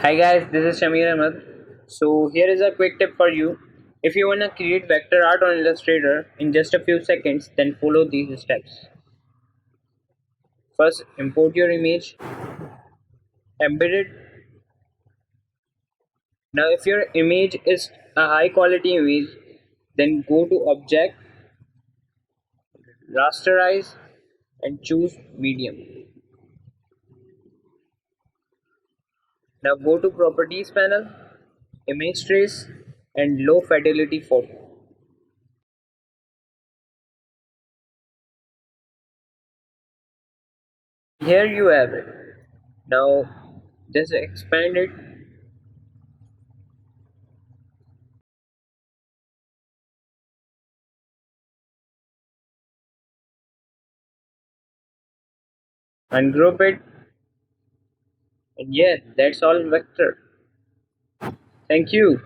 Hi guys, this is Shamir Ahmed. So here is a quick tip for you. If you wanna create vector art on Illustrator in just a few seconds, then follow these steps. First, import your image, embed it. Now if your image is a high quality image, then go to Object, Rasterize and choose Medium. Now go to Properties panel, Image Trace and Low Fidelity Photo. Here you have it. Now just expand it ungroup it, and yeah, that's all vector. Thank you.